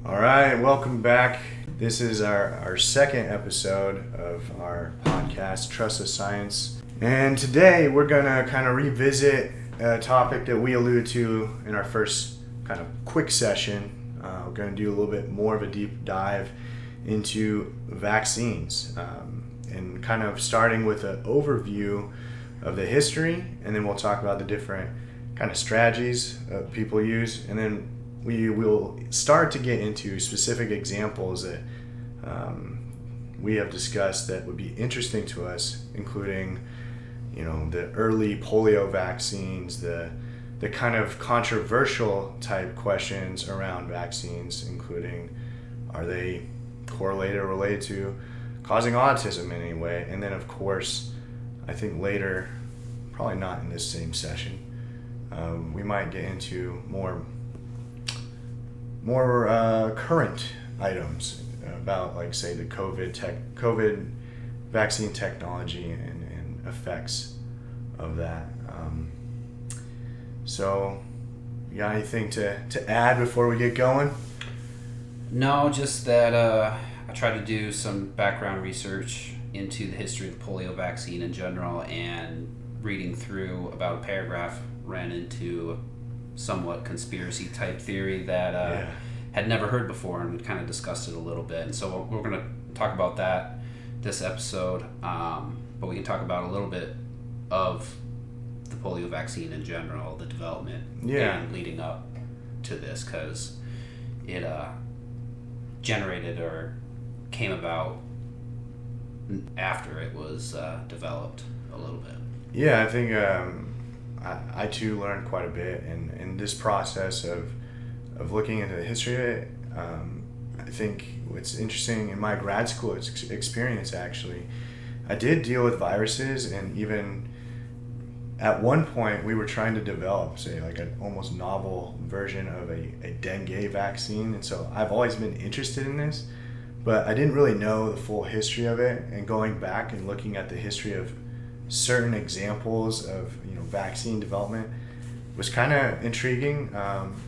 All right, welcome back. This is our second episode of our podcast, Trust the Science. And today we're going to kind of revisit a topic that we alluded to in our first kind of quick session. We're going to do a little bit more of a deep dive into vaccines and kind of starting with an overview of the history, and then we'll talk about the different kind of strategies people use, and then we will start to get into specific examples that we have discussed that would be interesting to us, including, the early polio vaccines, the kind of controversial type questions around vaccines, including are they correlated or related to causing autism in any way, and then of course, I think later, probably not in this same session, we might get into more current items about, like, say, the COVID vaccine technology and effects of that. So, you got anything to add before we get going? No, just that I tried to do some background research into the history of the polio vaccine in general, and reading through about a paragraph ran into somewhat conspiracy type theory that had never heard before, and we kind of discussed it a little bit. And so we're going to talk about that this episode, but we can talk about a little bit of the polio vaccine in general, the development and leading up to this, because it generated or came about after it was developed a little bit. Yeah, I think I too learned quite a bit in this process of looking into the history of it. I think what's interesting in my grad school experience, actually, I did deal with viruses, and even at one point we were trying to develop, say, like an almost novel version of a dengue vaccine. And so I've always been interested in this, but I didn't really know the full history of it. And going back and looking at the history of certain examples of vaccine development was kind of intriguing.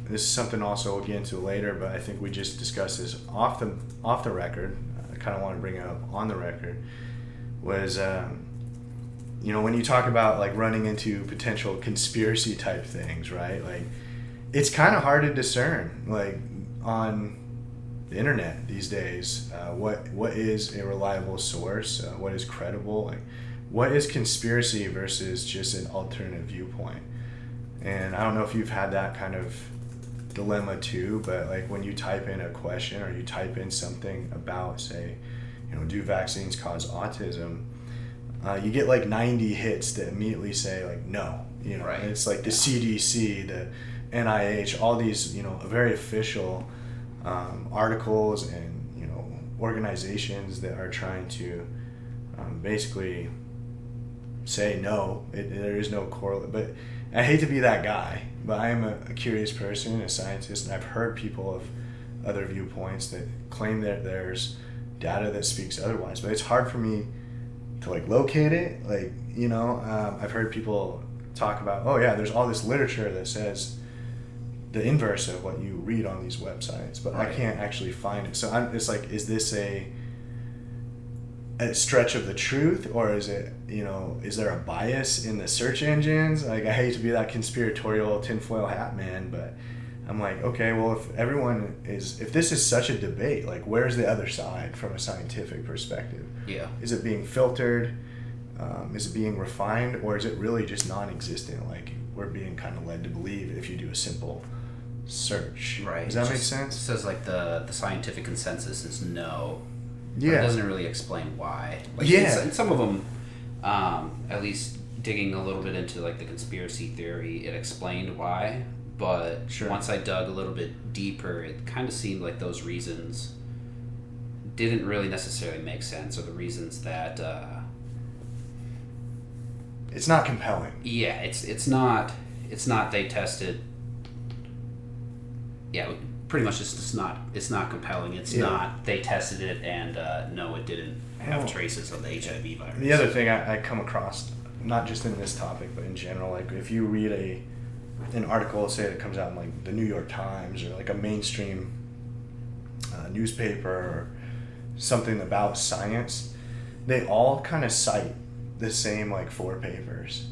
This is something also we'll get into later, but I think we just discussed this off the record. I kind of want to bring it up on the record. Was when you talk about, like, running into potential conspiracy type things, right? Like, it's kind of hard to discern, like, on the internet these days, what is a reliable source, what is credible, like, what is conspiracy versus just an alternate viewpoint. And I don't know if you've had that kind of dilemma too, but, like, when you type in a question or you type in something about, say, do vaccines cause autism, you get like 90 hits that immediately say, like, no, right. And it's like the CDC, the NIH, all these, very official articles and, organizations that are trying to basically say no, there is no correlate. But I hate to be that guy, but I am a curious person, a scientist, and I've heard people of other viewpoints that claim that there's data that speaks otherwise. But it's hard for me to, like, locate it. Like, I've heard people talk about, oh yeah, there's all this literature that says the inverse of what you read on these websites, but right. I can't actually find it. So it's like, is this a stretch of the truth, or is it, is there a bias in the search engines? Like, I hate to be that conspiratorial tinfoil hat man, but I'm like, okay, well, if this is such a debate, like, where's the other side from a scientific perspective? Yeah. Is it being filtered? Is it being refined? Or is it really just non-existent, like we're being kind of led to believe if you do a simple search? Right. Does that make sense? It says, like, the scientific consensus is no. Yeah. But it doesn't really explain why. Like, yeah. And some of them, at least digging a little bit into, like, the conspiracy theory, it explained why. But sure. Once I dug a little bit deeper, it kind of seemed like those reasons didn't really necessarily make sense, or the reasons that it's not compelling. Yeah, it's not they tested. Yeah, pretty much it's not compelling. It's not they tested it and no, it didn't have traces of the HIV virus. The other thing I come across, not just in this topic but in general, like, if you read an article, say, that comes out in, like, the New York Times or, like, a mainstream a newspaper or something about science, they all kind of cite the same like 4 papers,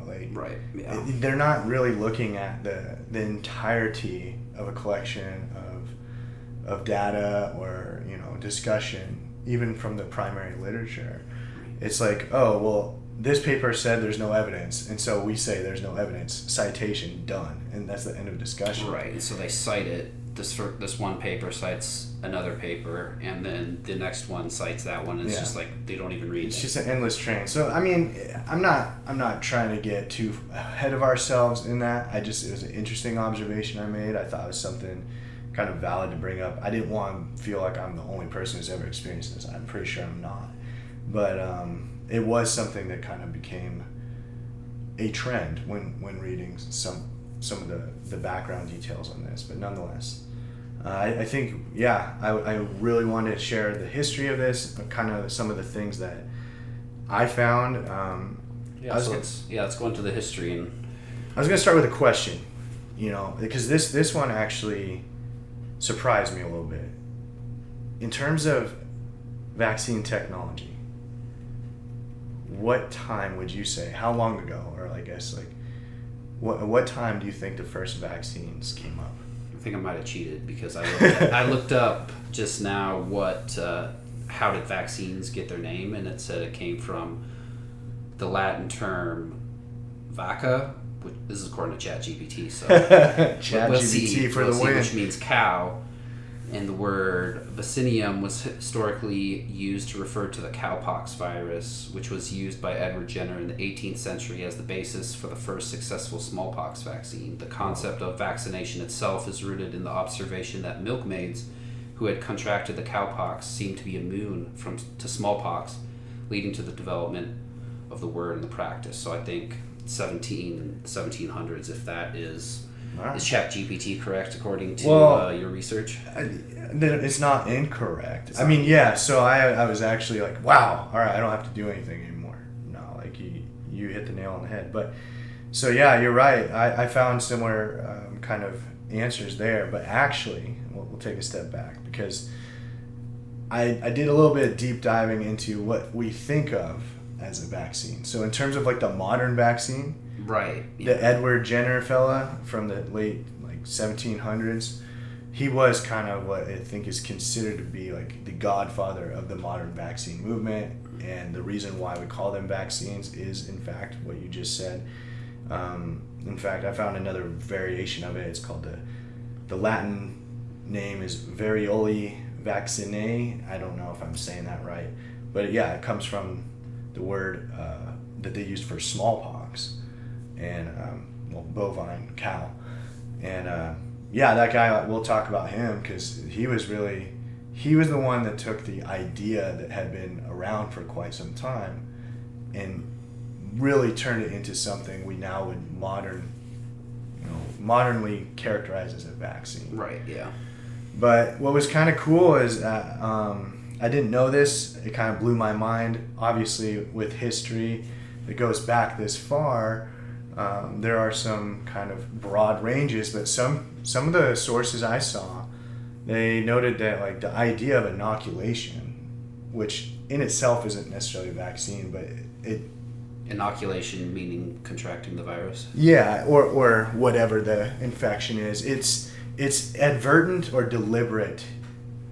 like Right. Yeah. they're not really looking at the entirety of a collection of data or discussion, even from the primary literature. It's like, oh well, this paper said there's no evidence, and so we say there's no evidence, citation done, and that's the end of discussion. Right. And so they cite it. This one paper cites another paper, and then the next one cites that one. And it's just like they don't even read. It's just an endless train. So I mean, I'm not trying to get too ahead of ourselves in that. It was an interesting observation I made. I thought it was something kind of valid to bring up. I didn't want to feel like I'm the only person who's ever experienced this. I'm pretty sure I'm not, but it was something that kind of became a trend when reading some of the background details on this. But nonetheless, I think, I really wanted to share the history of this, kind of some of the things that I found. Let's go into the history. And I was going to start with a question, because this one actually surprised me a little bit. In terms of vaccine technology, what time would you say, how long ago, or I guess what time do you think the first vaccines came up? I think I might have cheated because I looked up just now how did vaccines get their name, and it said it came from the Latin term vacca, which this is according to ChatGPT. So ChatGPT for the win, which means cow, and the word vacinium was historically used to refer to the cowpox virus, which was used by Edward Jenner in the 18th century as the basis for the first successful smallpox vaccine. The concept of vaccination itself is rooted in the observation that milkmaids who had contracted the cowpox seemed to be immune to smallpox, leading to the development of the word and the practice. So I think 1700s, if that is... Wow. Is ChatGPT correct according to your research? It's not incorrect. I mean, so I was actually like, wow, all right, I don't have to do anything anymore. No, like you hit the nail on the head. But so you're right. I found similar kind of answers there. But actually, we'll take a step back, because I did a little bit of deep diving into what we think of as a vaccine. So in terms of like the modern vaccine, right, the Edward Jenner fella from the late 1700s, he was kind of what I think is considered to be like the godfather of the modern vaccine movement. And the reason why we call them vaccines is, in fact, what you just said. In fact, I found another variation of it. It's called the Latin name is varioli vaccinae. I don't know if I'm saying that right, but it comes from the word that they used for smallpox, and bovine, cow. And that guy, we'll talk about him, because he was the one that took the idea that had been around for quite some time and really turned it into something we now would modernly characterize as a vaccine. Right, yeah. But what was kind of cool is that I didn't know this. It kind of blew my mind. Obviously, with history that goes back this far, there are some kind of broad ranges, but some of the sources I saw, they noted that like the idea of inoculation, which in itself isn't necessarily a vaccine, but it inoculation meaning contracting the virus. Yeah, or whatever the infection is. It's advertent or deliberate,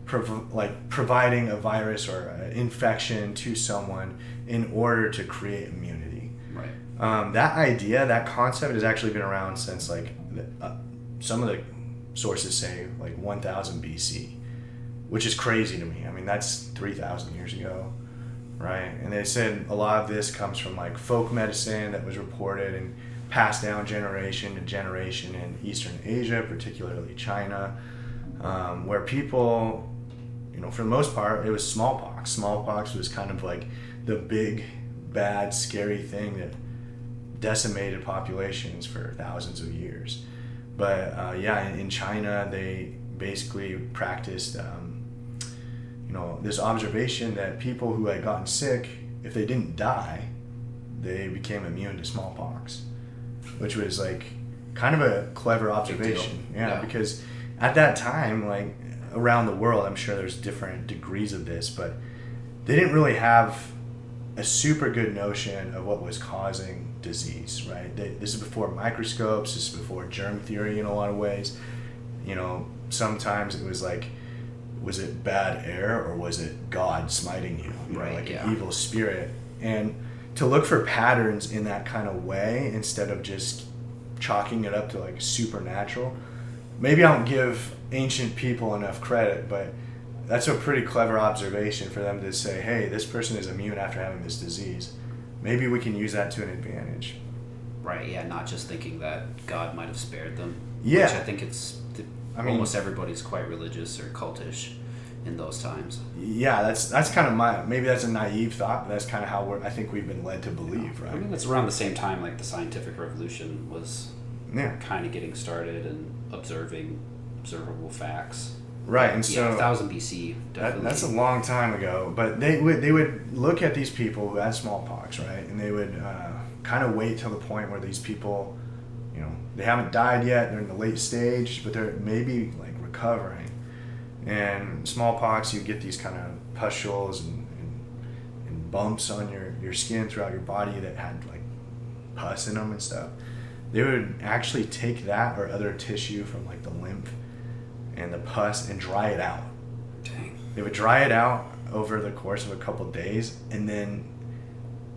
providing a virus or an infection to someone in order to create immunity. Right. That idea, that concept, has actually been around since some of the sources say 1000 BC, which is crazy to me. I mean, that's 3,000 years ago, right? And they said a lot of this comes from folk medicine that was reported and passed down generation to generation in Eastern Asia, particularly China, where people, for the most part, it was smallpox. Smallpox was kind of like the big, bad, scary thing that decimated populations for thousands of years. But in China, they basically practiced, this observation that people who had gotten sick, if they didn't die, they became immune to smallpox, which was kind of a clever observation. Yeah, because at that time, around the world, I'm sure there's different degrees of this, but they didn't really have a super good notion of what was causing disease, right? This is before microscopes, this is before germ theory in a lot of ways. You know, sometimes it was like, was it bad air or was it God smiting you? You know, like an evil spirit. And to look for patterns in that kind of way instead of just chalking it up to like supernatural. Maybe I don't give ancient people enough credit, but that's a pretty clever observation for them to say, hey, this person is immune after having this disease. Maybe we can use that to an advantage. Right, yeah, not just thinking that God might have spared them. Yeah. Which I think almost everybody's quite religious or cultish in those times. Yeah, that's kind of maybe that's a naive thought, but that's kind of how I think we've been led to believe, right? I mean, it's around the same time like the scientific revolution was kind of getting started and observable facts. Right, and so 1000 BC. Definitely. That's a long time ago. But they would look at these people who had smallpox, right, and they would kind of wait till the point where these people, you know, they haven't died yet. They're in the late stage, but they're maybe like recovering. And smallpox, you get these kind of pustules and bumps on your skin throughout your body that had like pus in them and stuff. They would actually take that or other tissue from like the lymph and the pus and dry it out. Dang. They would dry it out over the course of a couple of days, and then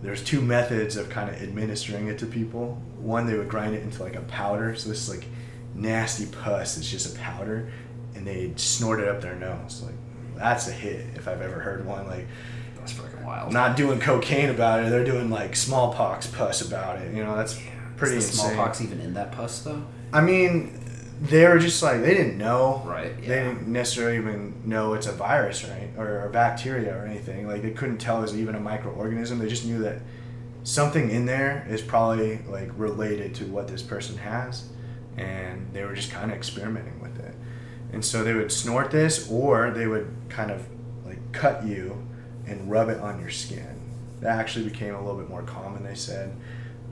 there's two methods of kind of administering it to people. One, they would grind it into like a powder, so this is like nasty pus, it's just a powder, and they'd snort it up their nose. Like, that's a hit if I've ever heard one. Like, that's fucking wild. Not doing cocaine about it, they're doing like smallpox pus about it. You know, that's pretty insane. Is the smallpox insane. even in that pus though? I mean, they were just like, they didn't know. Right, yeah. They didn't necessarily even know it's a virus, right? Or bacteria or anything. Like, they couldn't tell it was even a microorganism. They just knew that something in there is probably, like, related to what this person has. And they were just kind of experimenting with it. And so they would snort this, or they would kind of, like, cut you and rub it on your skin. That actually became a little bit more common, they said.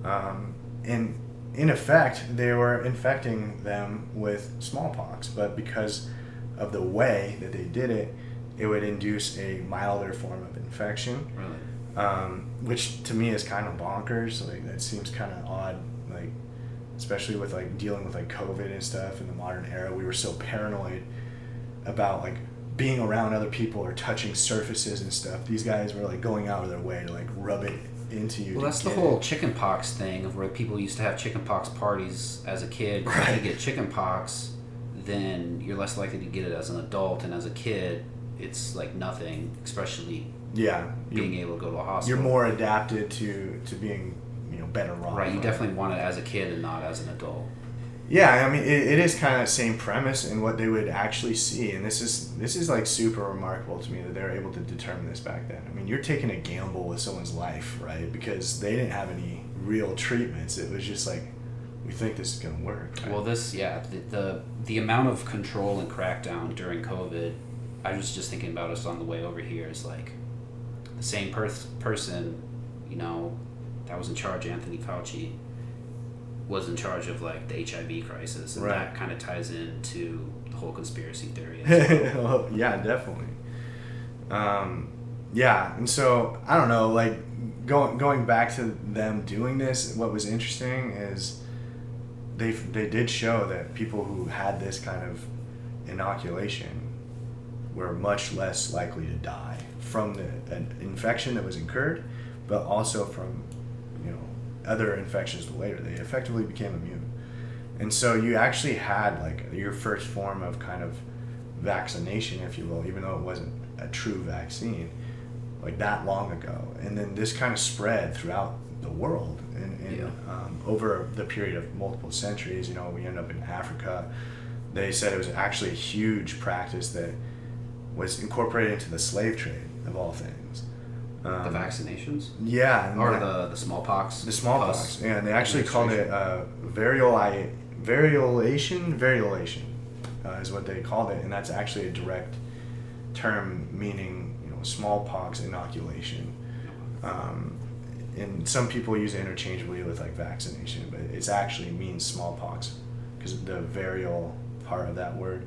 And in effect, they were infecting them with smallpox, but because of the way that they did it, it would induce a milder form of infection. Really? Which to me is kind of bonkers. Like, that seems kind of odd. Like, especially with like dealing with like COVID and stuff in the modern era, we were so paranoid about like being around other people or touching surfaces and stuff. These guys were like going out of their way to like rub it into you. Well, that's the whole chickenpox thing of where people used to have chickenpox parties as a kid. Right. If you get chickenpox, then you're less likely to get it as an adult, and as a kid, it's like nothing, especially being able to go to a hospital. You're more adapted to being, you know, better off. Right, you definitely want it as a kid and not as an adult. Yeah, I mean, it is kind of the same premise in what they would actually see, and this is like super remarkable to me that they're able to determine this back then. I mean, you're taking a gamble with someone's life, right? Because they didn't have any real treatments. It was just like, we think this is going to work. Right? Well, the amount of control and crackdown during COVID, I was just thinking about us on the way over here, is like the same person, you know, that was in charge, Anthony Fauci, was in charge of like the HIV crisis, and that kind of ties into the whole conspiracy theory as well. Well, yeah, definitely. And so I don't know, like going back to them doing this, what was interesting is they did show that people who had this kind of inoculation were much less likely to die from an infection that was incurred, but also from, you know, other infections later. They effectively became immune. And so you actually had like your first form of kind of vaccination, if you will, even though it wasn't a true vaccine, like that long ago. And then this kind of spread throughout the world and over the period of multiple centuries. You know, we end up in Africa. They said it was actually a huge practice that was incorporated into the slave trade, of all things. The vaccinations? Yeah. Or the smallpox? The smallpox, yeah. And they actually called it variolation is what they called it. And that's actually a direct term meaning, you know, smallpox inoculation. And some people use it interchangeably with like vaccination, but it actually means smallpox because the variole part of that word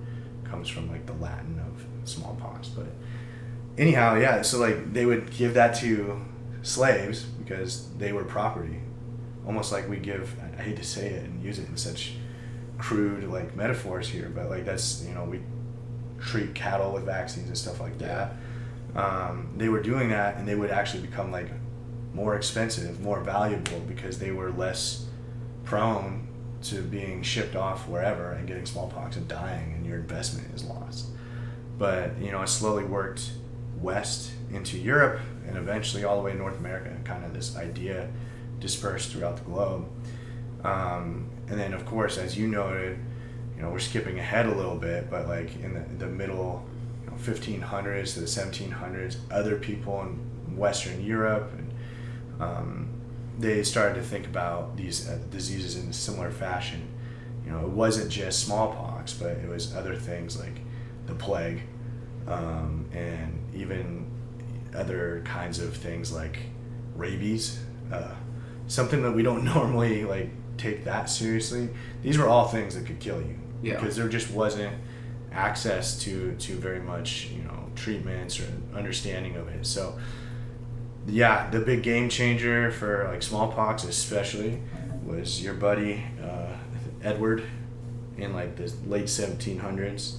comes from like the Latin of smallpox. But anyhow, yeah, so like they would give that to slaves because they were property. Almost like we give, I hate to say it and use it in such crude like metaphors here, but like that's, you know, we treat cattle with vaccines and stuff like that. They were doing that, and they would actually become like more expensive, more valuable, because they were less prone to being shipped off wherever and getting smallpox and dying, and your investment is lost. But, you know, it slowly worked west into Europe and eventually all the way to North America, and kind of this idea dispersed throughout the globe. And then, of course, as you noted, you know, we're skipping ahead a little bit, but like in the middle, you know, 1500s to the 1700s, other people in Western Europe, and they started to think about these diseases in a similar fashion. You know, it wasn't just smallpox, but it was other things like the plague, and even other kinds of things like rabies, something that we don't normally like take that seriously. These were all things that could kill you, because there just wasn't access to very much, you know, treatments or understanding of it. So yeah, the big game changer for like smallpox especially was your buddy Edward in like the late 1700s.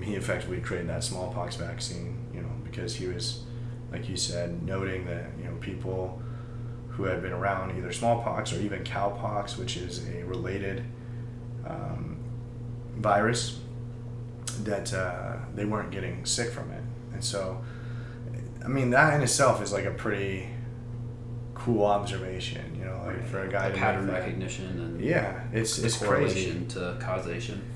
He effectively created that smallpox vaccine, you know, because he was, like you said, noting that, you know, people who had been around either smallpox or even cowpox, which is a related virus, that they weren't getting sick from it. And so, I mean, that in itself is like a pretty cool observation, you know, like for a guy to pattern recognition and it's correlation crazy. to causation.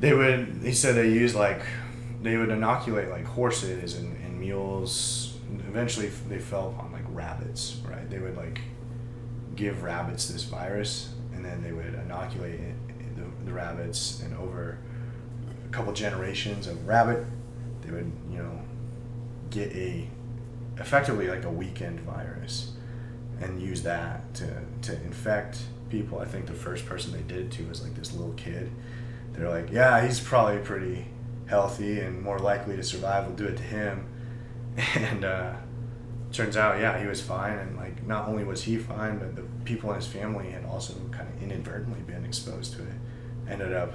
He said they would inoculate like horses and mules. Eventually they fell upon like rabbits, right? They would like give rabbits this virus, and then they would inoculate the rabbits, and over a couple generations of rabbit, they would, you know, get effectively like a weakened virus and use that to infect people. I think the first person they did it to was like this little kid. They're like, yeah, he's probably pretty healthy and more likely to survive. We'll do it to him. And turns out, yeah, he was fine. And like, not only was he fine, but the people in his family had also kind of inadvertently been exposed to it. Ended up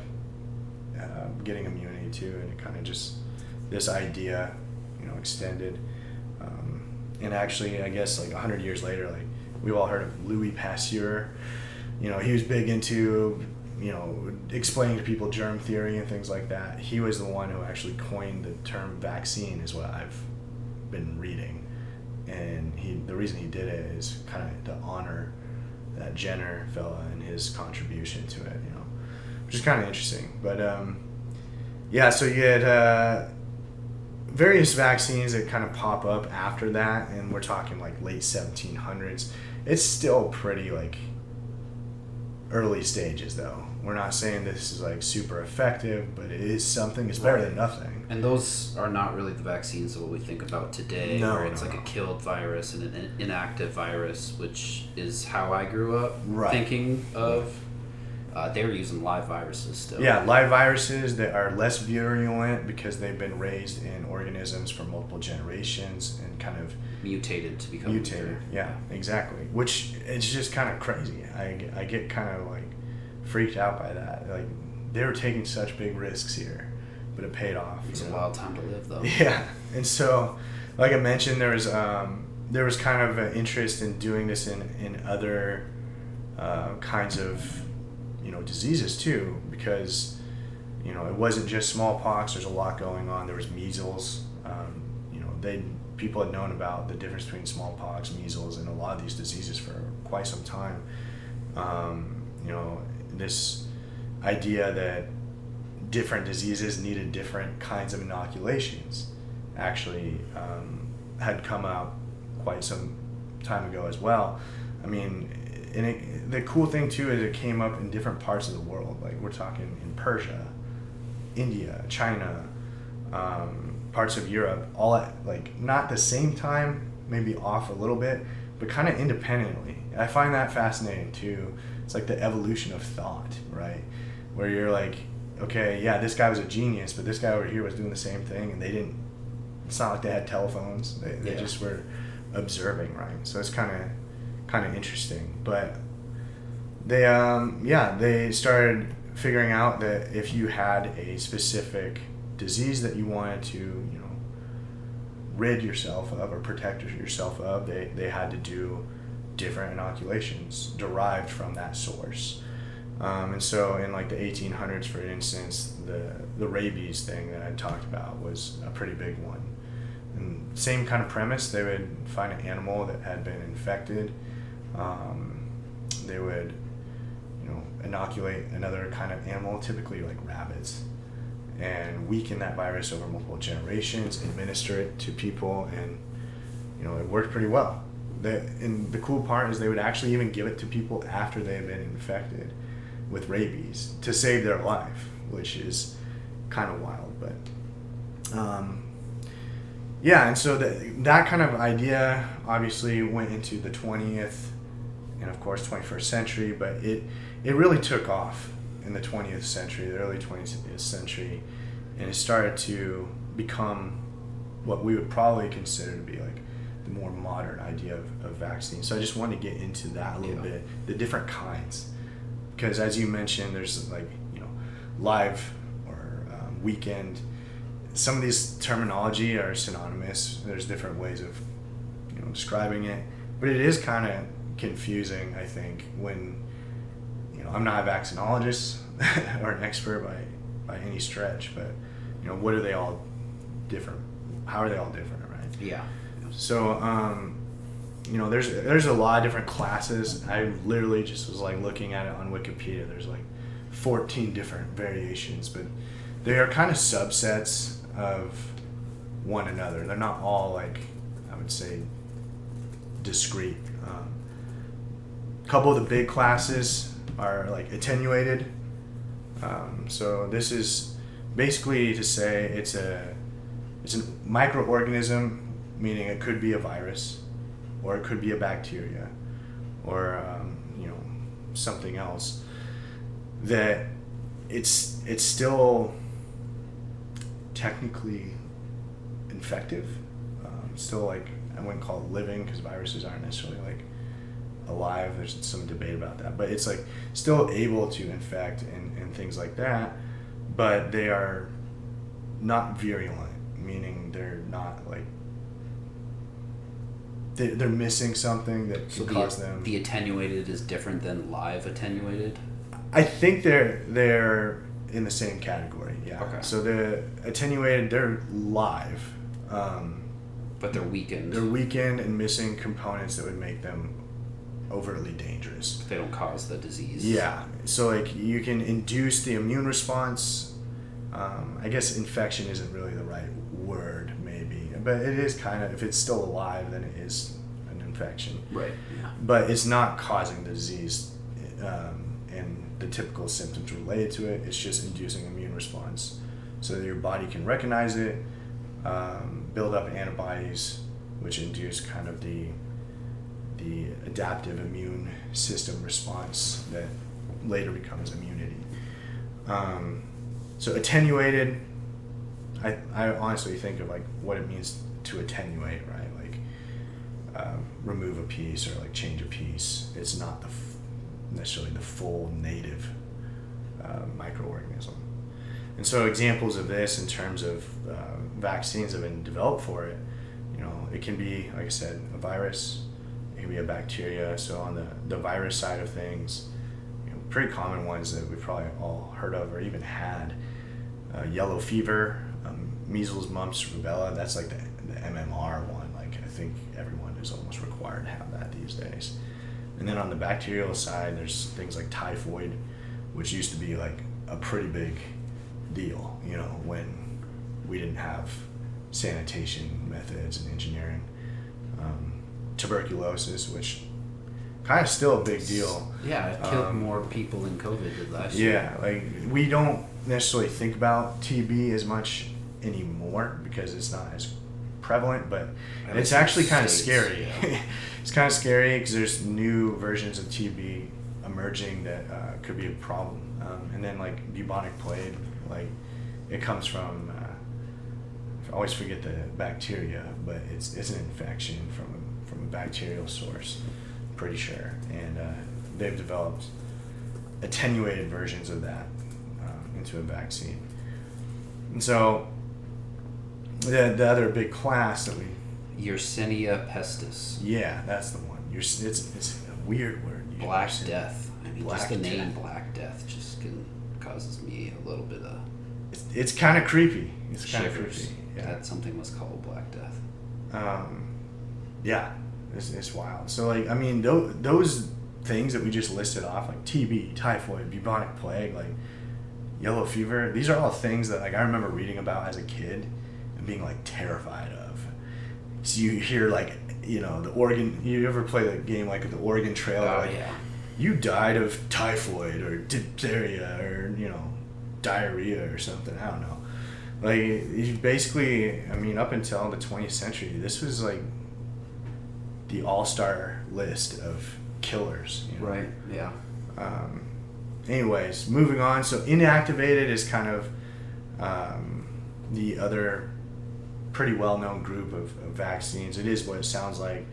getting immunity too, and it kind of just, this idea, you know, extended. And actually, I guess like 100 years later, like we've all heard of Louis Pasteur. You know, he was big into, you know, explaining to people germ theory and things like that. He was the one who actually coined the term vaccine, is what I've been reading. And the reason he did it is kind of to honor that Jenner fella and his contribution to it, you know, which is kind of interesting. But yeah, so you had various vaccines that kind of pop up after that, and we're talking like late 1700s. It's still pretty like early stages though. We're not saying this is like super effective, but it is something. It's better than nothing. And those are not really the vaccines that we think about today, where it's like a killed virus and an inactive virus, which is how I grew up thinking of. They were using live viruses still. Yeah, live viruses that are less virulent because they've been raised in organisms for multiple generations and kind of mutated to become mutated. Yeah, exactly. Which it's just kind of crazy. I get kind of like freaked out by that. Like, they were taking such big risks here, but it paid off. It's a wild time to live, though. Yeah, and so, like I mentioned, there was kind of an interest in doing this in other kinds of, you know, diseases too, because, you know, it wasn't just smallpox. There's a lot going on. There was measles. You know, people had known about the difference between smallpox, measles, and a lot of these diseases for quite some time. You know, this idea that different diseases needed different kinds of inoculations actually had come out quite some time ago as well. I mean, and the cool thing too is it came up in different parts of the world. Like, we're talking in Persia, India, China, parts of Europe, all at like not the same time, maybe off a little bit, but kind of independently. I find that fascinating too. It's like the evolution of thought, right? Where you're like, okay, yeah, this guy was a genius, but this guy over here was doing the same thing, and they didn't. It's not like they had telephones. They just were observing, right? So it's kind of interesting. But they started figuring out that if you had a specific disease that you wanted to, rid yourself of or protect yourself of, they had to do different inoculations derived from that source. And so in like the 1800s, for instance, the rabies thing that I talked about was a pretty big one. And same kind of premise, they would find an animal that had been infected. They would, inoculate another kind of animal, typically like rabbits, and weaken that virus over multiple generations, administer it to people, and it worked pretty well. And the cool part is they would actually even give it to people after they had been infected with rabies to save their life, which is kind of wild. But and so that kind of idea obviously went into the 20th and of course 21st century, but it really took off in the 20th century, the early 20th century, and it started to become what we would probably consider to be like the more modern idea of vaccine. So I just wanted to get into that a little bit, the different kinds, because as you mentioned, there's like live or weekend. Some of these terminology are synonymous. There's different ways of describing it, but it is kind of confusing, I think, when I'm not a vaccinologist or an expert by any stretch, but what are they all different? How are they all different, right? Yeah. So there's a lot of different classes. I literally just was like looking at it on Wikipedia. There's like 14 different variations, but they are kind of subsets of one another. They're not all like, I would say, discrete. A couple of the big classes are like attenuated. So this is basically to say it's a microorganism, meaning it could be a virus, or it could be a bacteria, or something else, that it's still technically infective. Still, like, I wouldn't call it living, because viruses aren't necessarily like alive. There's some debate about that, but it's like still able to infect and things like that, but they are not virulent, meaning they're not like they're missing something that could cause them. The attenuated is different than live attenuated? I think they're in the same category, yeah. Okay. So the attenuated, they're live. But they're weakened. They're weakened and missing components that would make them overtly dangerous. They don't cause the disease. Yeah. So like you can induce the immune response. I guess infection isn't really the right word, maybe, but it is kind of, if it's still alive, then it is an infection. Right. Yeah. But it's not causing the disease and the typical symptoms related to it. It's just inducing immune response so that your body can recognize it, build up antibodies, which induce kind of the adaptive immune system response that later becomes immunity. So attenuated, I honestly think of like what it means to attenuate, right? Like remove a piece or like change a piece. It's not necessarily the full native microorganism. And so examples of this in terms of vaccines have been developed for it. It can be, like I said, a virus. It can be a bacteria. So on the virus side of things, pretty common ones that we've probably all heard of or even had: yellow fever, measles, mumps, rubella. That's like the MMR one. Like I think everyone is almost required to have that these days. And then on the bacterial side, there's things like typhoid, which used to be like a pretty big deal, when we didn't have sanitation methods and engineering. Tuberculosis, which kind of still a big deal. Yeah, it killed more people than COVID did last year. Yeah, like we don't necessarily think about TB as much anymore because it's not as prevalent, but it's actually kind of scary. Yeah. It's kind of scary because there's new versions of TB emerging that could be a problem. And then like bubonic plague, like it comes from, I always forget the bacteria, but it's an infection from a bacterial source, pretty sure. And they've developed attenuated versions of that into a vaccine. And so the other big class that we... Yersinia pestis. Yeah, that's the one. It's a weird word. Black Death. I mean, Black just the name Death. Black Death just causes me a little bit of... It's kind of creepy. It's kind of shivers creepy. Yeah. that something was called Black Death. Yeah, it's wild. So like, I mean, those things that we just listed off, like TB, typhoid, bubonic plague, like yellow fever, these are all things that like I remember reading about as a kid and being like terrified of. So you hear like, you know, you ever play the game like the Oregon Trail? Oh, like, yeah. You died of typhoid or diphtheria or, you know, diarrhea or something. I don't know. Like, you basically, I mean, up until the 20th century, this was like the all-star list of killers. You know? Right, yeah. Anyways, moving on. So inactivated is kind of the other pretty well-known group of vaccines. It is what it sounds like.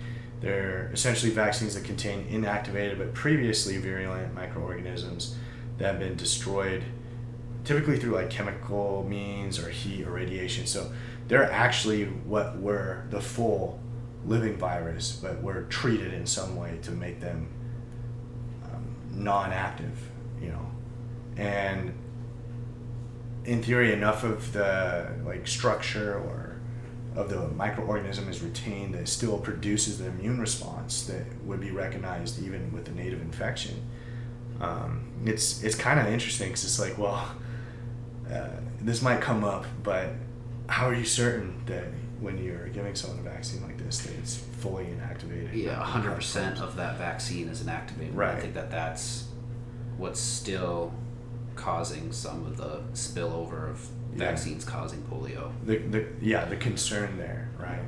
They're essentially vaccines that contain inactivated but previously virulent microorganisms that have been destroyed, typically through like chemical means or heat or radiation. So they're actually what were the full living virus, but were treated in some way to make them non-active, you know. And in theory, enough of the like structure or of the microorganism is retained that it still produces the immune response that would be recognized even with a native infection. It's kind of interesting because it's like, well, this might come up, but how are you certain that when you're giving someone a vaccine like this that it's fully inactivated? Yeah, 100% of that vaccine is inactivated. Right. I think that's what's still causing some of the spillover of vaccines causing polio. The concern there, right?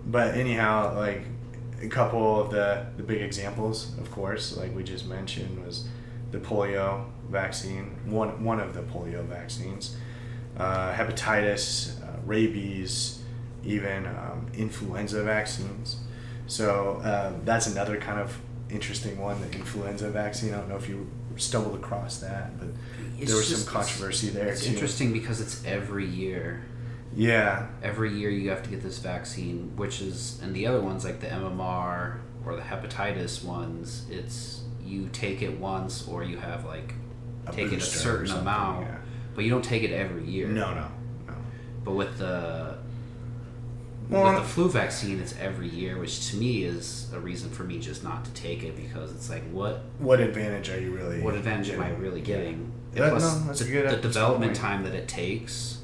But anyhow, like a couple of the big examples, of course, like we just mentioned, was the polio vaccine, one of the polio vaccines, hepatitis, rabies, even influenza vaccines. So that's another kind of interesting one, the influenza vaccine. I don't know if you stumbled across that, but there was some controversy there it's too. Interesting because it's every year. Yeah. Every year you have to get this vaccine, which is, and the other ones like the MMR or the hepatitis ones, it's you take it once or you have like take it a certain amount, yeah. But you don't take it every year. No. But with the flu vaccine, it's every year, which to me is a reason for me just not to take it because it's like, what advantage are you really? What advantage am I really getting? Yeah. Plus, That's the development time that it takes,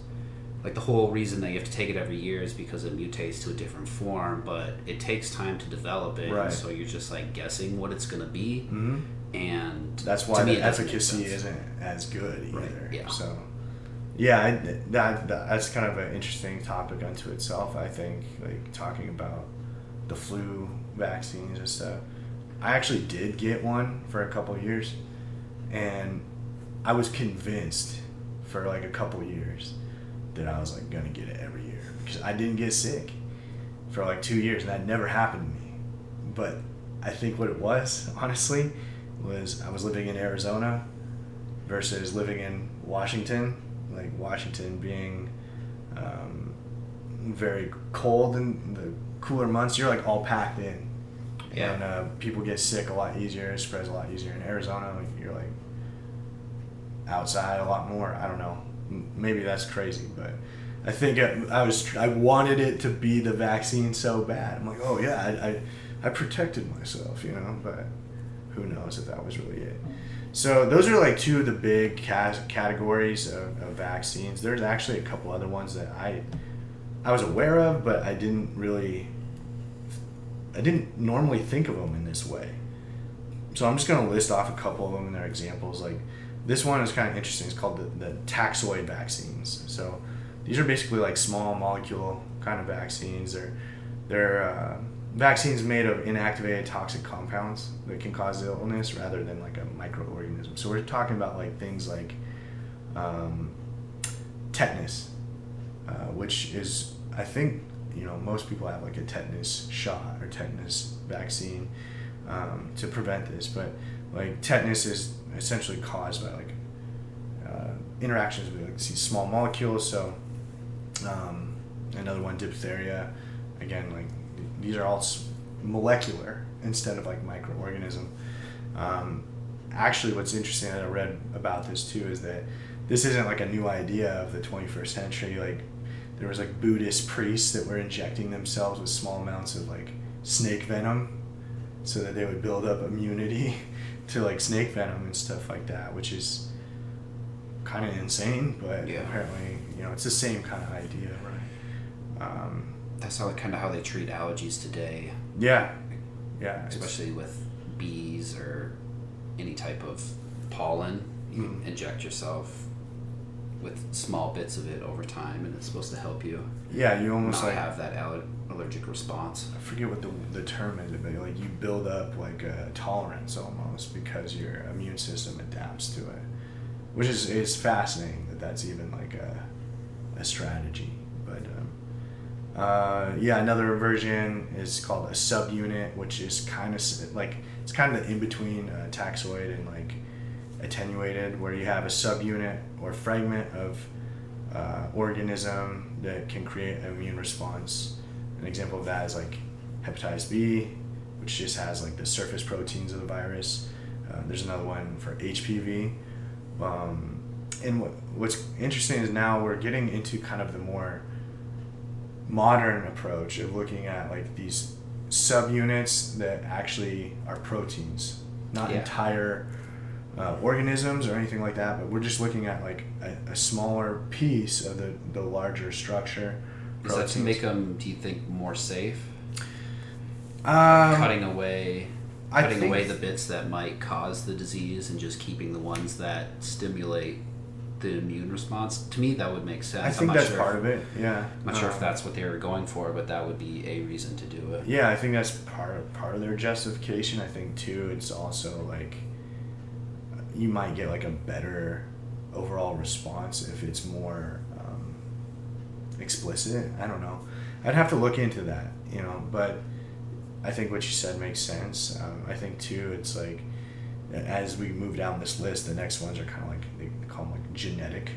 like the whole reason that you have to take it every year is because it mutates to a different form, but it takes time to develop it, right. So you're just like guessing what it's gonna be, and that's why the efficacy isn't as good either. Right. Yeah. So. Yeah, that's kind of an interesting topic unto itself, I think, like talking about the flu vaccines and stuff. I actually did get one for a couple of years, and I was convinced for like a couple of years that I was like going to get it every year because I didn't get sick for like 2 years, and that never happened to me. But I think what it was, honestly, was I was living in Arizona versus living in Washington. Like Washington being very cold in the cooler months, you're like all packed in, and people get sick a lot easier. It spreads a lot easier. In Arizona, like, you're like outside a lot more. I don't know. Maybe that's crazy, but I think I wanted it to be the vaccine so bad. I'm like, oh yeah, I protected myself, you know. But who knows if that was really it. So those are like two of the big categories of vaccines. There's actually a couple other ones that I was aware of, but I didn't normally think of them in this way. So I'm just going to list off a couple of them and their examples. Like this one is kind of interesting. It's called the taxoid vaccines. So these are basically like small molecule kind of vaccines. They're vaccines made of inactivated toxic compounds that can cause illness rather than like a microorganism. So we're talking about like things like tetanus, which is, I think, most people have like a tetanus shot or tetanus vaccine to prevent this, but like tetanus is essentially caused by like interactions with like these small molecules. So another one, diphtheria, again, like these are all molecular instead of like microorganism. Actually, what's interesting that I read about this too is that this isn't like a new idea of the 21st century. Like there was like Buddhist priests that were injecting themselves with small amounts of like snake venom so that they would build up immunity to like snake venom and stuff like that, which is kind of insane, but apparently, it's the same kind of idea. Right. That's how they treat allergies today. Yeah. Especially with bees or any type of pollen. You inject yourself with small bits of it over time, and it's supposed to help you. Yeah, you almost not like have that allergic response. I forget what the term is, but like you build up like a tolerance almost because your immune system adapts to it, which is fascinating that that's even like a strategy. But another version is called a subunit, which is kind of like it's kind of in between taxoid and like attenuated, where you have a subunit or fragment of organism that can create an immune response. An example of that is like hepatitis B, which just has like the surface proteins of the virus. There's another one for HPV. And what's interesting is now we're getting into kind of the more modern approach of looking at like these subunits that actually are proteins, not entire organisms or anything like that, but we're just looking at like a smaller piece of the larger structure. Is proteins. That to make them, do you think, more safe? Cutting away the bits that might cause the disease and just keeping the ones that stimulate the immune response. To me, that would make sense. I think that's part of it. Yeah. I'm not sure if that's what they were going for, but that would be a reason to do it. Yeah, I think that's part of their justification. I think too, it's also like you might get like a better overall response if it's more explicit. I don't know. I'd have to look into that, but I think what you said makes sense. I think too, it's like as we move down this list, the next ones are kind of like, they call them like genetic,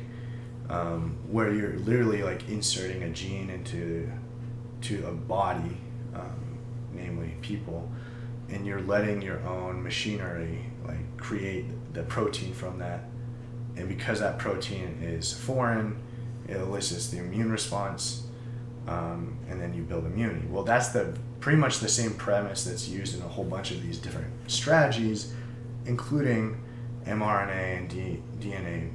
where you're literally like inserting a gene into a body, namely people, and you're letting your own machinery like create the protein from that, and because that protein is foreign, it elicits the immune response, and then you build immunity. Well, that's pretty much the same premise that's used in a whole bunch of these different strategies, including mRNA and DNA,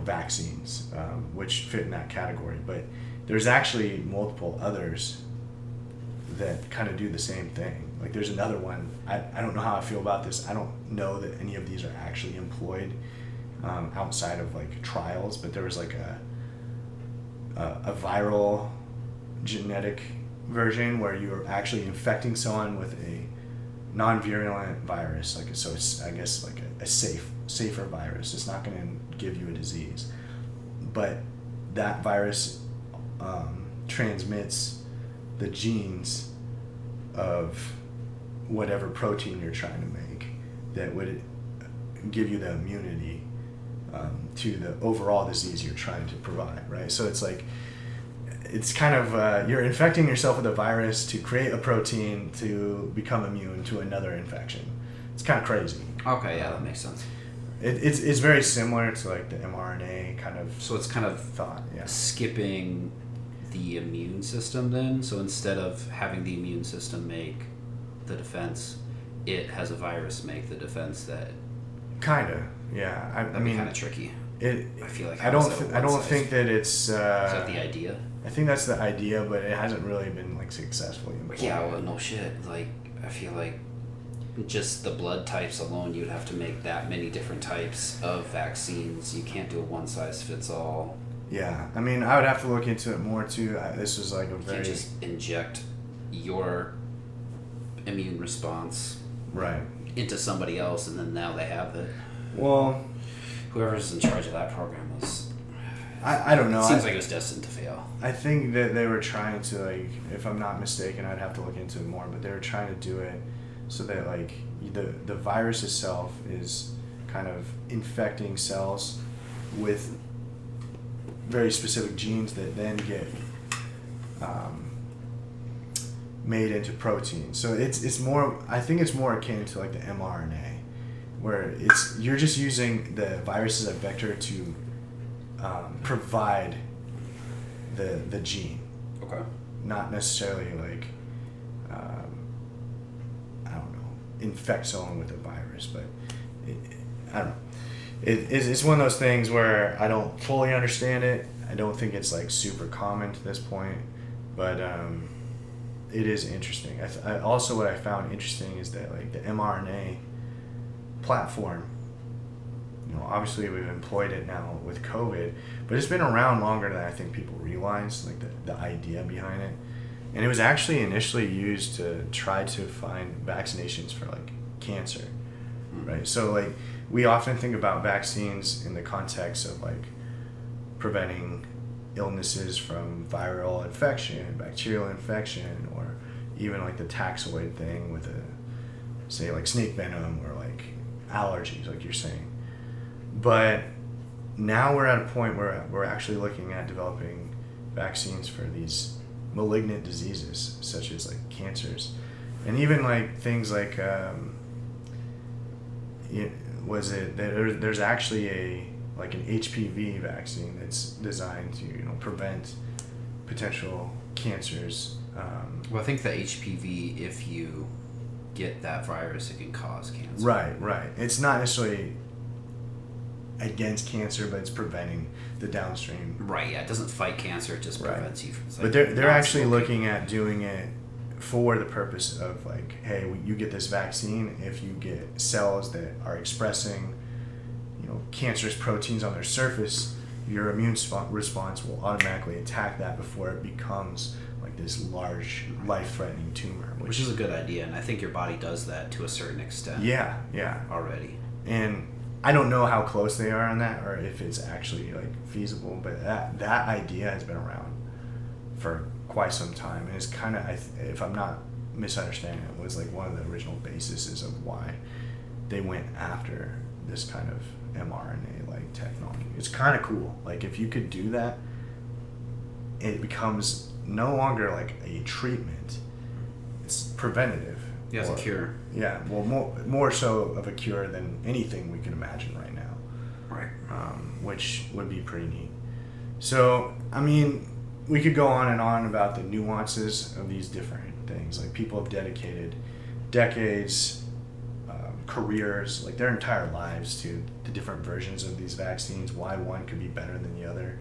vaccines, which fit in that category. But there's actually multiple others that kind of do the same thing. Like there's another one, I don't know how I feel about this. I don't know that any of these are actually employed outside of like trials, but there was like a viral genetic version where you're actually infecting someone with a non-virulent virus, so it's, I guess, like a safer virus. It's not going to give you a disease, but that virus transmits the genes of whatever protein you're trying to make that would give you the immunity to the overall disease you're trying to provide, right? So it's like, it's kind of, you're infecting yourself with a virus to create a protein to become immune to another infection. It's kind of crazy. Okay, yeah, that makes sense. It's very similar to like the mRNA kind of. So it's kind of thought, yeah. Skipping the immune system then. So instead of having the immune system make the defense, it has a virus make the defense. That kind of, yeah. That'd be kind of tricky. I feel like I don't think that it's. Is that the idea? I think that's the idea, but it hasn't really been like successfully employed. Yeah, well, no shit. Like I feel like just the blood types alone, you'd have to make that many different types of vaccines. You can't do a one size fits all. Yeah, I mean, I would have to look into it more too. This was like a You very can't just inject your immune response right. into somebody else and then now they have it. Well, Whoever's in charge of that program was. I don't know. It seems like it was destined to fail. I think that they were trying to, like, if I'm not mistaken, I'd have to look into it more, but they were trying to do it so that, like, the virus itself is kind of infecting cells with very specific genes that then get made into proteins. So it's more, I think it's more akin to like the mRNA, where you're just using the virus as a vector to provide the gene. Okay. Not necessarily like I don't know, infect someone with a virus, but I don't know. It's one of those things where I don't fully understand it. I don't think it's like super common to this point, but it is interesting. I also, what I found interesting is that like the mRNA platform, you know, obviously we've employed it now with COVID, but it's been around longer than I think people realize, like the idea behind it. And it was actually initially used to try to find vaccinations for like cancer, right? So like we often think about vaccines in the context of like preventing illnesses from viral infection, bacterial infection, or even like the taxoid thing with say like snake venom or like allergies, like you're saying. But now we're at a point where we're actually looking at developing vaccines for these malignant diseases such as like cancers, and even like things like there's actually an HPV vaccine that's designed to, you know, prevent potential cancers. Well, I think the HPV, if you get that virus, it can cause cancer. Right. It's not necessarily against cancer, but it's preventing the downstream. Right. Yeah. It doesn't fight cancer. It just prevents you from. But they're actually looking at doing it for the purpose of like, hey, you get this vaccine if you get cells that are expressing, you know, cancerous proteins on their surface, your immune response will automatically attack that before it becomes like this large, life-threatening tumor. Which is a good idea, and I think your body does that to a certain extent. Yeah. Already. And I don't know how close they are on that, or if it's actually like feasible, but that idea has been around for quite some time, and it's kind of, if I'm not misunderstanding it, was like one of the original bases of why they went after this kind of mRNA like technology. It's kind of cool. Like if you could do that, it becomes no longer like a treatment; it's preventative. Yeah, it's a cure. Yeah, well, more so of a cure than anything we can imagine right now. Right. Which would be pretty neat. So, I mean, we could go on and on about the nuances of these different things. Like people have dedicated decades, careers, like their entire lives to the different versions of these vaccines, why one could be better than the other.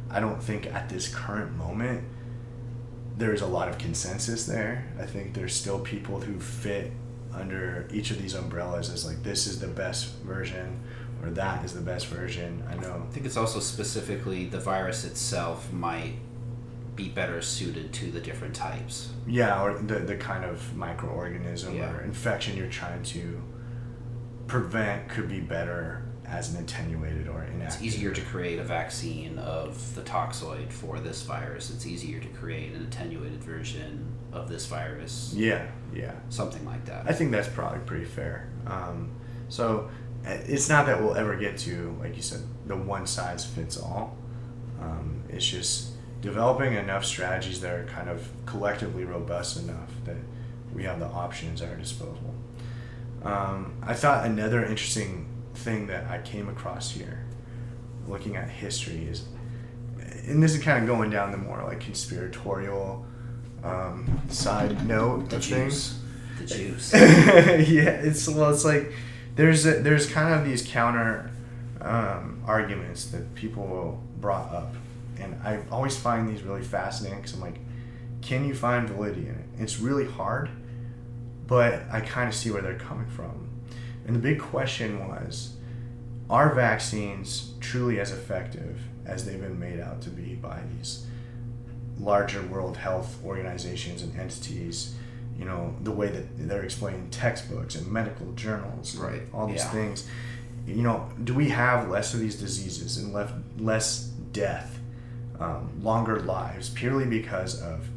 I don't think at this current moment there's a lot of consensus there. I think there's still people who fit under each of these umbrellas as like, this is the best version or that is the best version. I know. I think it's also specifically the virus itself might be better suited to the different types. Yeah, or the kind of microorganism or infection you're trying to prevent could be better as an attenuated or inactive. It's easier to create a vaccine of the toxoid for this virus. It's easier to create an attenuated version of this virus. Yeah. Something like that. I think that's probably pretty fair. So it's not that we'll ever get to, like you said, the one size fits all. It's just developing enough strategies that are kind of collectively robust enough that we have the options at our disposal. I thought another interesting thing that I came across here, looking at history, is, and this is kind of going down the more like conspiratorial side note of things. The juice. Yeah, it's like there's kind of these counter arguments that people brought up, and I always find these really fascinating because I'm like, can you find validity in it? It's really hard, but I kind of see where they're coming from. And the big question was, are vaccines truly as effective as they've been made out to be by these larger World Health organizations and entities. You know, the way that they're explaining textbooks and medical journals, right? All these things. You know, do we have less of these diseases and less death, longer lives, purely because of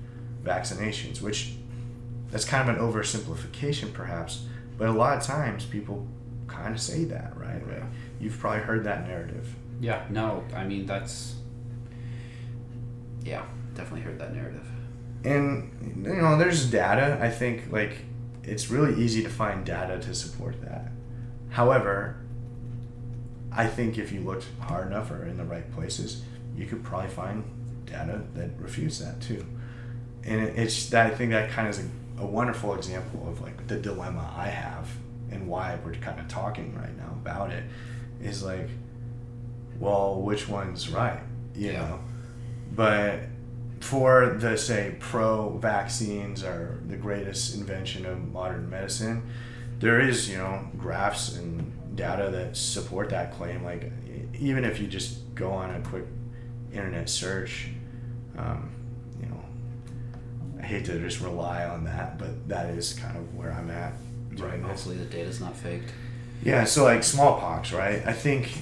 vaccinations? Which, that's kind of an oversimplification, perhaps, but a lot of times people kind of say that, right? Like, you've probably heard that narrative. Yeah, no, I mean, definitely heard that narrative. And, you know, there's data. I think, like, it's really easy to find data to support that. However, I think if you looked hard enough or in the right places, you could probably find data that refutes that too. And it's that, I think that kind of is a wonderful example of like the dilemma I have and why we're kind of talking right now about it, is like, well, which one's right, you know? But for the, say, pro-vaccines are the greatest invention of modern medicine, there is, you know, graphs and data that support that claim. Like, even if you just go on a quick internet search, you know, I hate to just rely on that, but that is kind of where I'm at. Right, hopefully the data's not faked. Yeah, so like smallpox, right? I think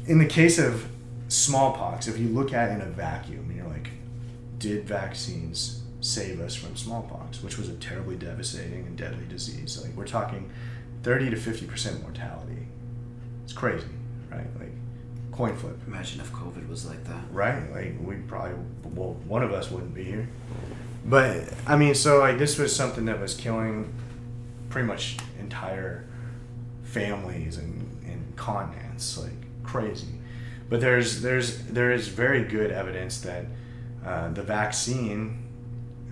in the case of smallpox, if you look at it in a vacuum and you're like, did vaccines save us from smallpox, which was a terribly devastating and deadly disease? Like, we're talking 30 to 50% mortality. It's crazy, right? Like, coin flip. Imagine if COVID was like that. Right? Like, we probably, well, one of us wouldn't be here. But, I mean, so, like, this was something that was killing pretty much entire families and continents, like, crazy. But there is very good evidence that the vaccine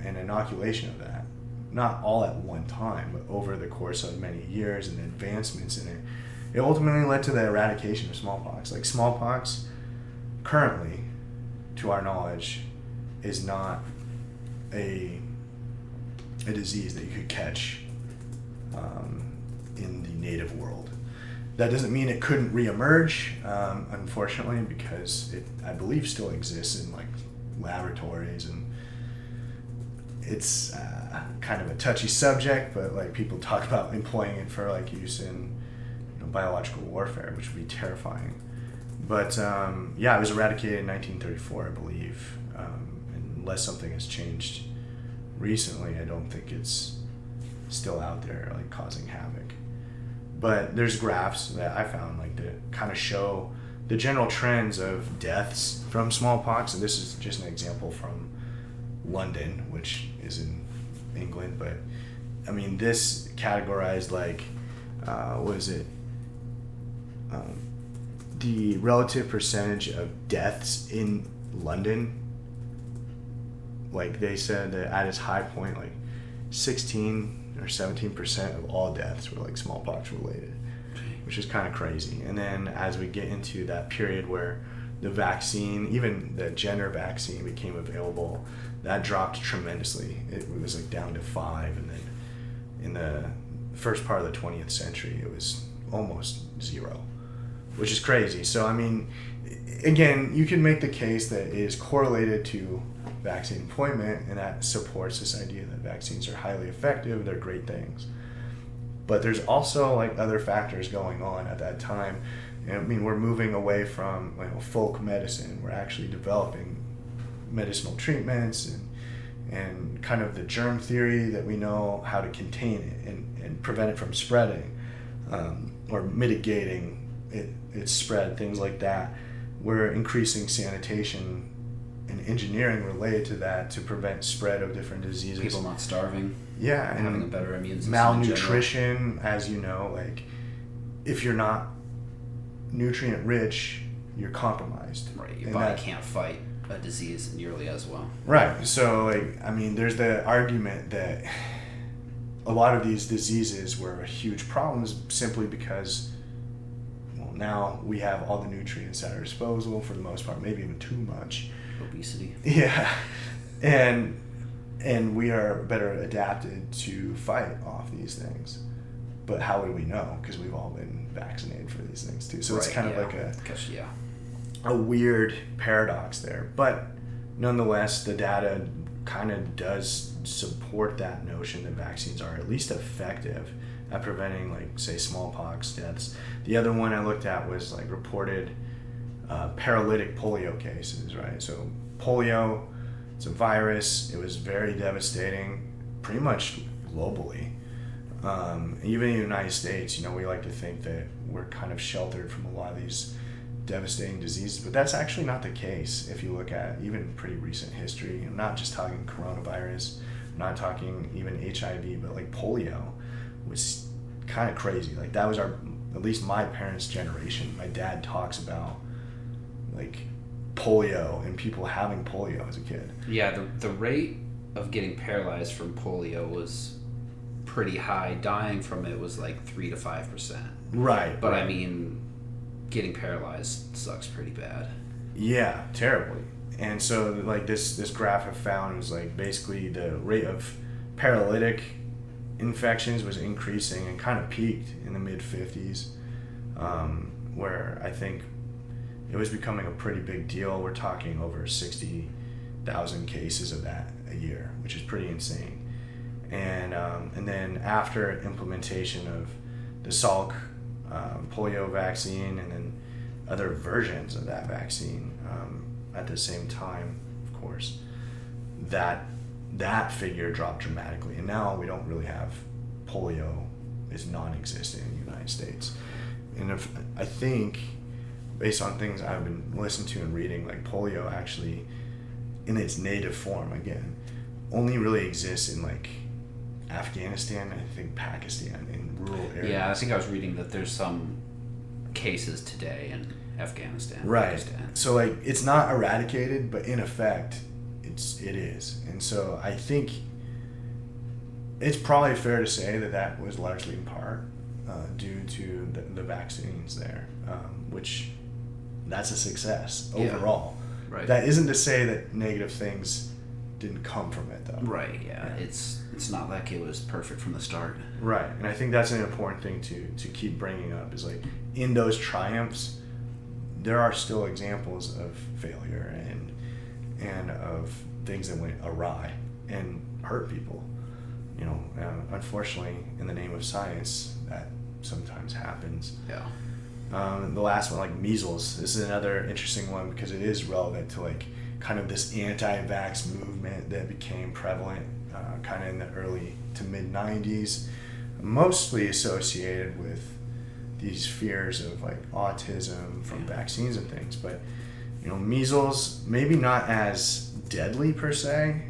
and inoculation of that, not all at one time, but over the course of many years and advancements in it, it ultimately led to the eradication of smallpox. Like, smallpox, currently, to our knowledge, is not a disease that you could catch in the native world. That doesn't mean it couldn't reemerge, unfortunately, because it, I believe, still exists in like laboratories, and it's kind of a touchy subject, but like people talk about employing it for like use in, you know, biological warfare, which would be terrifying. But yeah, it was eradicated in 1934, I believe. And unless something has changed recently, I don't think it's still out there like causing havoc. But there's graphs that I found like that kind of show the general trends of deaths from smallpox, and this is just an example from London, which is in England. But I mean, this categorized like what is it? The relative percentage of deaths in London. Like, they said that at its high point, like 16 or 17% of all deaths were like smallpox related, which is kind of crazy. And then as we get into that period where the vaccine, even the Jenner vaccine, became available, that dropped tremendously. It was like down to 5, and then in the first part of the 20th century, it was almost 0, which is crazy. So I mean, again, you can make the case that it is correlated to vaccine employment, and that supports this idea that vaccines are highly effective, they're great things. But there's also like other factors going on at that time. And I mean, we're moving away from, you know, folk medicine. We're actually developing medicinal treatments and kind of the germ theory that we know how to contain it and prevent it from spreading, or mitigating its spread, things like that. We're increasing sanitation and engineering related to that to prevent spread of different diseases. People not starving. Yeah, and having a better immune system. Malnutrition, as you know, like if you're not nutrient rich, you're compromised. Right, your body can't fight a disease nearly as well. Right. So, like, I mean, there's the argument that a lot of these diseases were huge problems simply because, well, now we have all the nutrients at our disposal for the most part, maybe even too much. Obesity. Yeah. And we are better adapted to fight off these things. But how would we know? Because we've all been vaccinated for these things too. So it's kind of like a... Yeah. a weird paradox there. But nonetheless, the data kind of does support that notion that vaccines are at least effective at preventing, like, say, smallpox deaths. The other one I looked at was like reported paralytic polio cases, right? So polio, it's a virus. It was very devastating, pretty much globally. Even in the United States, we like to think that we're kind of sheltered from a lot of these devastating diseases, but that's actually not the case if you look at even pretty recent history. I'm not just talking coronavirus, I'm not talking even HIV, but like polio was kind of crazy. Like that was at least my parents' generation. My dad talks about like polio and people having polio as a kid. Yeah, the rate of getting paralyzed from polio was pretty high. Dying from it was like 3 to 5%. Right. But right. I mean, getting paralyzed sucks pretty bad. Yeah, terribly. And so like this graph I found was like basically the rate of paralytic infections was increasing and kind of peaked in the mid 50s, where I think it was becoming a pretty big deal. We're talking over 60,000 cases of that a year, which is pretty insane. And then after implementation of the Salk polio vaccine and then other versions of that vaccine at the same time, of course, that figure dropped dramatically. And now we don't really have polio is non-existent in the United States. And I think, based on things I've been listening to and reading, like polio actually, in its native form, again, only really exists in like Afghanistan and I think Pakistan, in rural areas. Yeah, I think I was reading that there's some cases today in Afghanistan. Right. Pakistan. So like it's not eradicated, but in effect, it is. And so I think it's probably fair to say that was largely in part due to the vaccines there, which that's a success overall. Yeah. Right. That isn't to say that negative things didn't come from it, though. Right. Yeah. It's not like it was perfect from the start. Right. And I think that's an important thing to keep bringing up is like in those triumphs, there are still examples of failure and of things that went awry and hurt people. Unfortunately, in the name of science, that sometimes happens. Yeah. The last one, like measles, this is another interesting one because it is relevant to like kind of this anti-vax movement that became prevalent kind of in the early to mid 90s, mostly associated with these fears of like autism from vaccines and things. But measles, maybe not as deadly per se.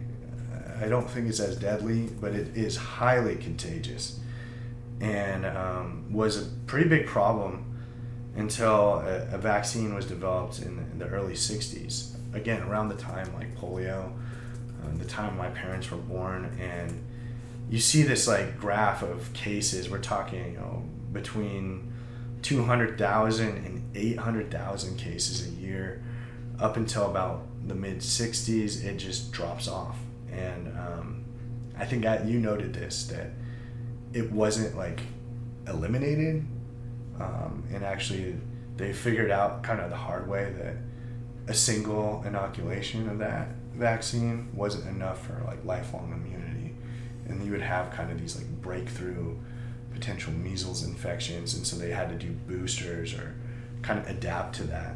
I don't think it's as deadly, but it is highly contagious and was a pretty big problem until a vaccine was developed in the early 60s. Again, around the time like polio, the time my parents were born. And you see this like graph of cases. We're talking between 200,000 and 800,000 cases a year up until about the mid 60s. It just drops off. And I think you noted this, that it wasn't like eliminated, and actually they figured out kind of the hard way that a single inoculation of that vaccine wasn't enough for like lifelong immunity, and you would have kind of these like breakthrough potential measles infections, and so they had to do boosters or kind of adapt to that,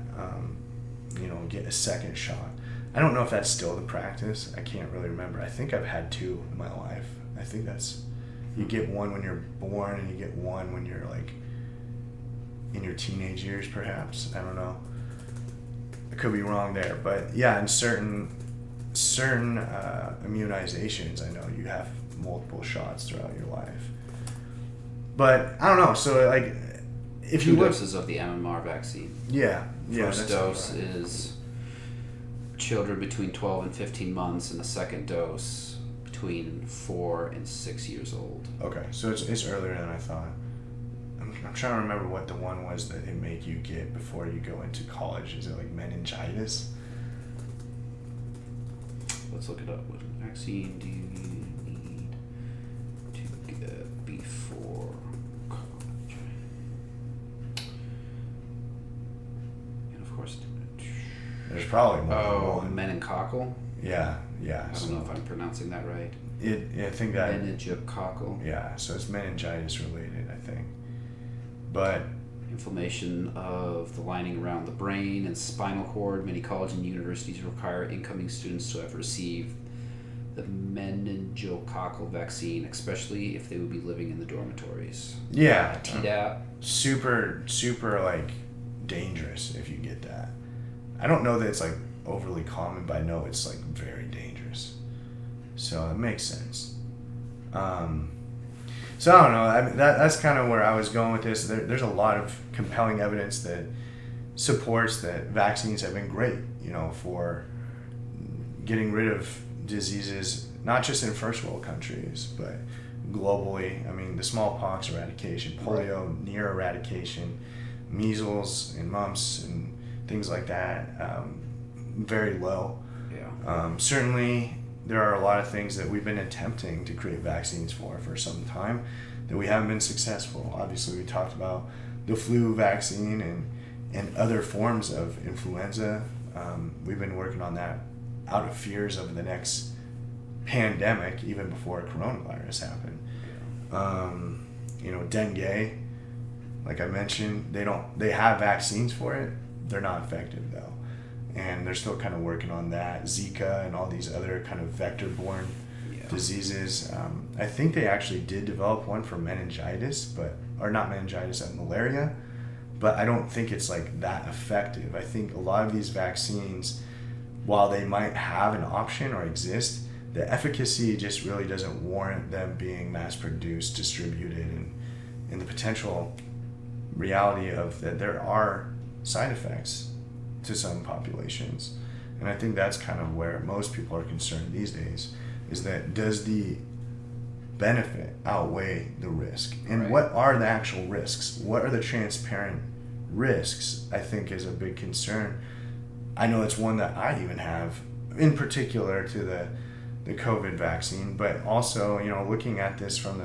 get a second shot. I don't know if that's still the practice. I can't really remember. I think I've had 2 in my life. I think that's, you get one when you're born and you get one when you're like in your teenage years, perhaps. I don't know. I could be wrong there, but yeah, in certain immunizations, I know you have multiple shots throughout your life. But I don't know. So like, if you 2 look, doses of the MMR vaccine. yeah, First that's dose right. is children between 12 and 15 months, and the second dose between 4 and 6 years old. Okay, so it's earlier than I thought. I'm trying to remember what the one was that they make you get before you go into college. Is it like meningitis? Let's look it up. What vaccine do you need to get before college? And of course, probably more than Oh, one. meningococcal? Yeah. I don't know if I'm pronouncing that right. I think that... Meningococcal. Yeah, so it's meningitis related, I think. But... Inflammation of the lining around the brain and spinal cord. Many colleges and universities require incoming students to have received the meningococcal vaccine, especially if they would be living in the dormitories. Yeah. Tdap. Super, super, like, dangerous if you get that. I don't know that it's, like, overly common, but I know it's, like, very dangerous. So it makes sense. So I don't know. I mean, that's kind of where I was going with this. There's a lot of compelling evidence that supports that vaccines have been great, for getting rid of diseases, not just in first world countries, but globally. I mean, the smallpox eradication, polio near eradication, measles and mumps and things like that, very low. Yeah. Certainly, there are a lot of things that we've been attempting to create vaccines for some time that we haven't been successful. Obviously, we talked about the flu vaccine and other forms of influenza. We've been working on that out of fears of the next pandemic, even before coronavirus happened. Dengue, like I mentioned, they have vaccines for it. They're not effective though. And they're still kind of working on that. Zika and all these other kind of vector-borne diseases. I think they actually did develop one for meningitis, malaria, but I don't think it's like that effective. I think a lot of these vaccines, while they might have an option or exist, the efficacy just really doesn't warrant them being mass-produced, distributed, and the potential reality of that there are side effects to some populations. And I think that's kind of where most people are concerned these days, is that does the benefit outweigh the risk? And Right. What are the actual risks? What are the transparent risks? I think is a big concern. I know it's one that I even have in particular to the COVID vaccine, but also, looking at this from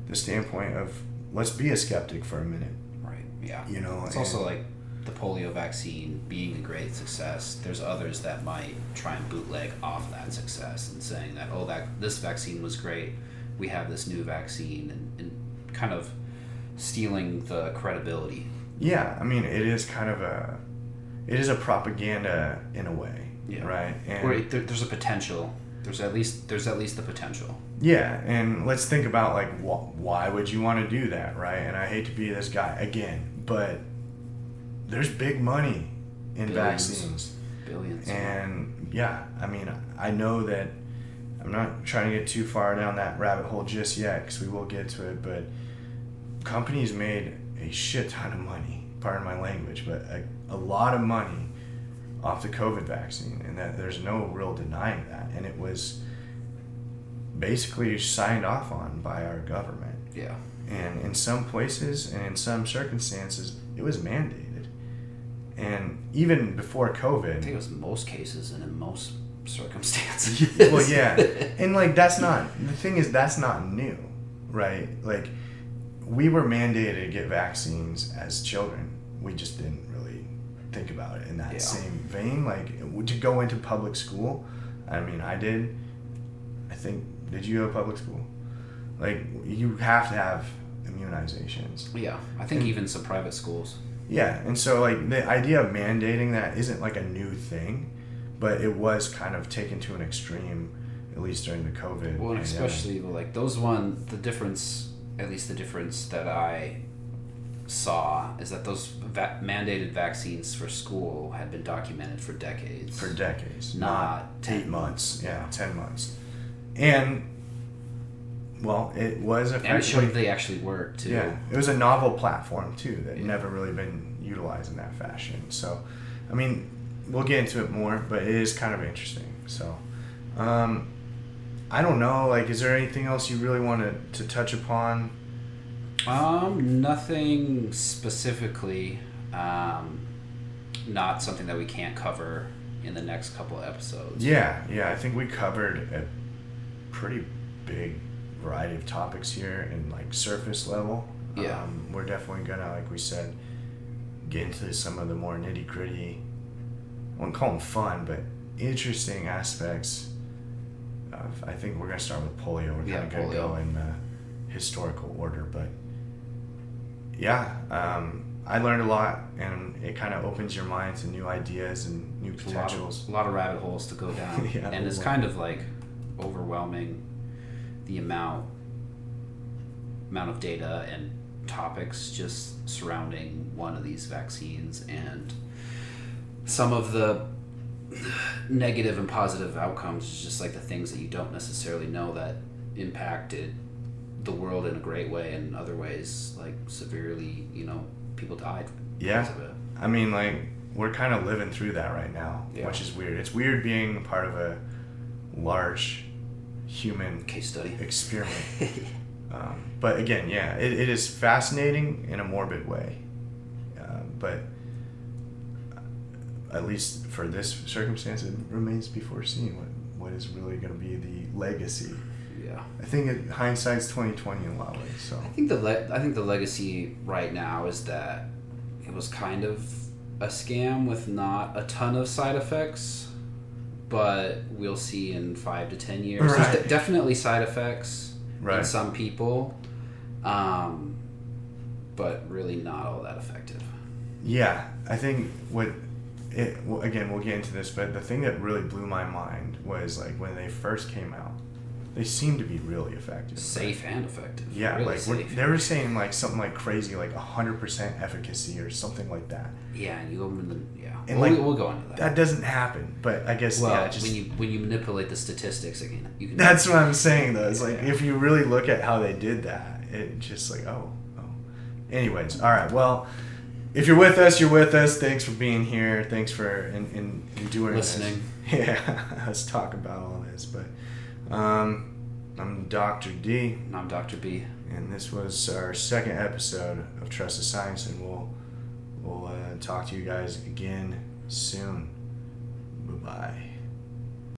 the standpoint of let's be a skeptic for a minute. Right. Yeah. It's and, also like the polio vaccine being a great success. There's others that might try and bootleg off that success and saying that, this vaccine was great, we have this new vaccine, and kind of stealing the credibility. Yeah, I mean, it is a propaganda in a way, right? Or there's a potential. There's at least the potential. Yeah, and let's think about like why would you want to do that, right? And I hate to be this guy again, but there's big money in vaccines. Billions. And yeah, I mean, I know that I'm not trying to get too far down that rabbit hole just yet, because we will get to it, but companies made a shit ton of money, pardon my language, but a lot of money off the COVID vaccine, and that there's no real denying that. And it was basically signed off on by our government. Yeah. And in some places and in some circumstances, it was mandated. And even before COVID... I think it was in most cases and in most circumstances. Well, yeah. And, like, that's not... The thing is, that's not new, right? Like, we were mandated to get vaccines as children. We just didn't really think about it in that same vein. Like, to go into public school, I mean, I did. I think... Did you go to public school? Like, you have to have immunizations. Yeah. I think even some private schools... Yeah, and so like the idea of mandating that isn't like a new thing, but it was kind of taken to an extreme, at least during the COVID. Well, and especially like the difference that I saw is that those mandated vaccines for school had been documented for decades. For decades, not 8 months. Yeah, 10 months, and. Well, it was and it showed they actually worked too. Yeah, it was a novel platform too that never really been utilized in that fashion. So, I mean, we'll get into it more, but it is kind of interesting. So, I don't know. Like, is there anything else you really wanted to touch upon? Nothing specifically. Not something that we can't cover in the next couple of episodes. Yeah. I think we covered a pretty big variety of topics here in like surface level. Yeah. We're definitely gonna, like we said, get into some of the more nitty gritty I wouldn't call them fun, but interesting aspects of, I think we're going to start with polio. We're kind of going to go in historical order, but yeah, I learned a lot, and it kind of opens your mind to new ideas and new potentials. A lot of rabbit holes to go down. Yeah, and it's kind of like overwhelming, the amount of data and topics just surrounding one of these vaccines, and some of the negative and positive outcomes is just like the things that you don't necessarily know that impacted the world in a great way, and other ways like severely, people died because of it. I mean, like, we're kind of living through that right now, which is weird. It's weird being part of a large human case study experiment. But again, it is fascinating in a morbid way. But at least for this circumstance, it remains to be foreseen what is really going to be the legacy. Yeah, I think hindsight's 20/20 in a lot of ways. So I think the legacy right now is that it was kind of a scam with not a ton of side effects, but we'll see in 5 to 10 years. Right. There's definitely side effects in right. some people, but really not all that effective. Yeah, I think again, we'll get into this, but the thing that really blew my mind was like when they first came out, they seemed to be really effective. Safe and effective. Yeah, really like safe. they were saying like something like crazy, like 100% efficacy or something like that. Yeah, and you go into And we'll go into that. That doesn't happen, but I guess just when you manipulate the statistics again, you can. That's what I'm saying though. It's like if you really look at how they did that, it just like oh. Anyways, all right. Well, if you're with us, you're with us. Thanks for being here. Thanks for enduring listening. This. Yeah, let's talk about all this. But I'm Dr. D. And I'm Dr. B. And this was our second episode of Trust the Science, and we'll talk to you guys again soon. Bye-bye.